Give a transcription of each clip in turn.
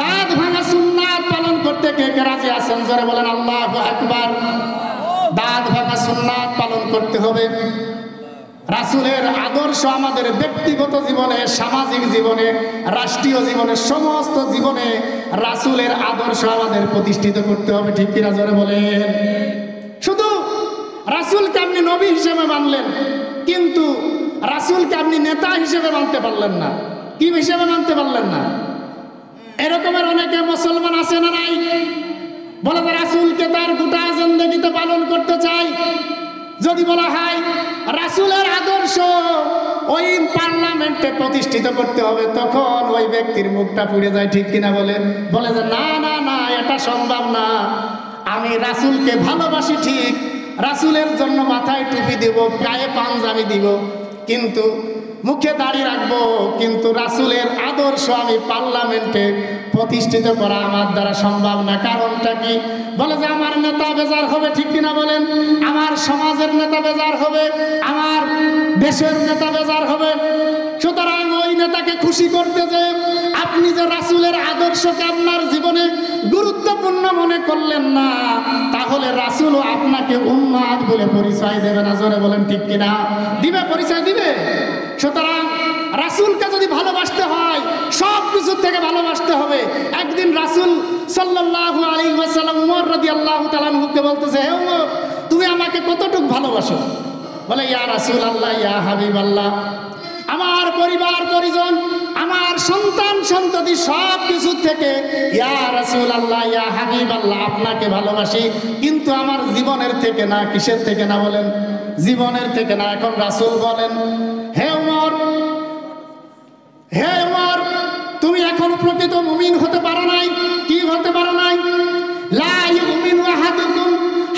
দাঁত ভাঙা সুন্নাত পালন করতে কে কে রাজি আছেন? জোরে বলেন আল্লাহু আকবার। দাঁত ভাঙা সুন্নাত পালন করতে হবে। রাসূলের আদর্শ আমাদের ব্যক্তিগত জীবনে, সামাজিক জীবনে, রাষ্ট্রীয় জীবনে, সমস্ত জীবনে রাসূলের আদর্শ আমাদের প্রতিষ্ঠিত করতে হবে। ঠিক কিনা জোরে বলেন? শুধু রাসূলকে আপনি নবী হিসেবে মানলেন, কিন্তু রাসূলকে আপনি নেতা হিসেবে মানতে পারলেন না। কি হিসেবে মানতে পারলেন না? এরকমের অনেকে মুসলমান আছে না নাই? বলে যে রাসূলকে তার গোটা জিন্দেগিতে পালন করতে চাই। যদি বলা হয় রাসূলের আদর্শ ওই পার্লামেন্টে প্রতিষ্ঠিত করতে হবে, তখন ওই ব্যক্তির মুখটা পুড়ে যায়। ঠিক কিনা বলে যে না না না, এটা সম্ভব না। আমি রাসূলকে ভালোবাসি ঠিক, রাসূলের জন্য মাথায় টুপি দিব, গায়ে পাঞ্জাবি দিব, কিন্তু মুখে দাড়ি রাখবো, কিন্তু রাসূলের আদর্শ আমি পার্লামেন্টে প্রতিষ্ঠিত করা আমার দ্বারা সম্ভব না। কারণটা কি? বলে যে আমার নেতা বেজার হবে। ঠিক কিনা বলেন? আমার সমাজের নেতা বেজার হবে, আমার দেশের নেতা বেজার হবে। সুতরাং ওই নেতাকে খুশি করতে যে আপনি যে রাসূলের আদর্শকে আপনার জীবনে গুরুত্বপূর্ণ মনে করলেন না, তাহলে রাসূলও আপনাকে উম্মাদ বলে পরিচয় দেবে না। জোরে বলেন ঠিক কিনা? দিবে, পরিচয় দিবে। সুতরাং রাসূলকে যদি ভালোবাসতে হয়, সব কিছুর থেকে ভালোবাসতে হবে। একদিন রাসূল সাল্লাল্লাহু আলাইহি ওয়াসাল্লাম উমর রাদিয়াল্লাহু তাআলা আনহুকে বলতেছে, হে উমর, তুমি আমাকে কতটুকু ভালোবাসো? বলে, ইয়া রাসূলুল্লাহ, ইয়া হাবিবাল্লাহ, আমার পরিবার পরিজন, আমার সন্তান সন্ততি সব কিছুর থেকে ইয়া রাসূলুল্লাহ, ইয়া হাবিবাল্লাহ আপনাকে ভালোবাসি, কিন্তু আমার জীবনের থেকে না। কিসের থেকে না বলেন? জীবনের থেকে না। এখন রাসূল বলেন, হে উমর, হে উমর, তুমি এখন প্রকৃত মুমিন হতে পারো নাই। কি হতে পারো নাই? লা ইউমিনু আহাদুকুম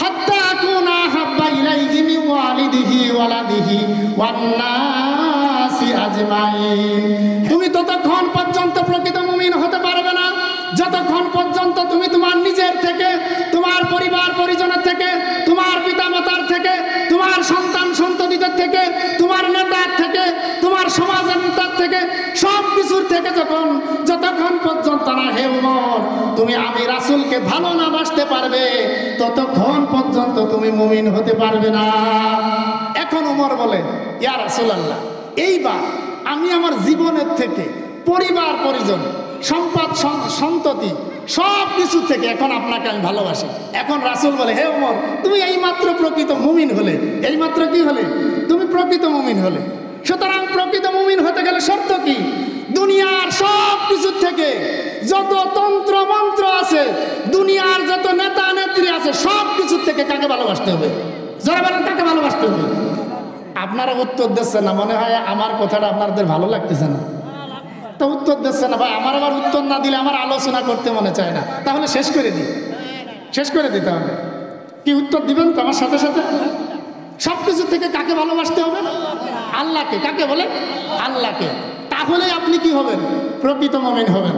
হাত্তা আকুনা হাব্বা ইলাইহি মিন ওয়ালিদিহি ওয়ালাদিহি ওয়ান নাসি আজমাইন। তুমি ততক্ষণ পর্যন্ত প্রকৃত মুমিন হতে পারবে না যতক্ষণ পর্যন্ত তুমি তোমার নিজের থেকে, তোমার পরিবার পরিজনের থেকে, তোমার পিতামাতার থেকে, তোমার সন্তান সন্ততিদের থেকে, তোমার নেতার থেকে, তোমার সমাজের নেতার থেকে, সব কিছুর থেকে যতক্ষণ পর্যন্ত না হে উমর তুমি আমি রাসূলকে ভালো না বাসতে পারবে, ততক্ষণ পর্যন্ত তুমি মুমিন হতে পারবে না। এখন উমর বলে, ইয়া রাসূলুল্লাহ, এইবার আমি আমার জীবনের থেকে, পরিবার পরিজন, সম্পদ সন্ততি সব কিছু থেকে এখন আপনাকে আমি ভালোবাসি। এখন রাসূল বলে, হে উমর, তুমি এইমাত্র প্রকৃত মুমিন হলে। এইমাত্র কি হলে? তুমি প্রকৃত মুমিন হলে। সুতরাং প্রকৃত মুমিন হতে গেলে শর্ত কি? দুনিয়ার সব কিছুর থেকে, যত তন্ত্র মন্ত্র আছে, দুনিয়ার যত নেতা নেত্রী আছে, সব কিছুর থেকে কাকে ভালোবাসতে হবে? যারা বলেন কাকে ভালোবাসতে হবে? আপনারা উত্তর দিচ্ছেন না, মনে হয় আমার কথাটা আপনাদের ভালো লাগতেছে না। তো উত্তর দিচ্ছে না ভাই। আমার আবার উত্তর না দিলে আমার আলোচনা করতে মনে চায় না। তাহলে শেষ করে দিই, শেষ করে দিই। তাহলে কি উত্তর দিবেন তো আমার সাথে সাথে? সব কিছু থেকে কাকে ভালোবাসতে হবে? আল্লাহকে। কাকে বলে? আল্লাহকে। তাহলে আপনি কি হবেন? প্রকৃত মুমিন হবেন।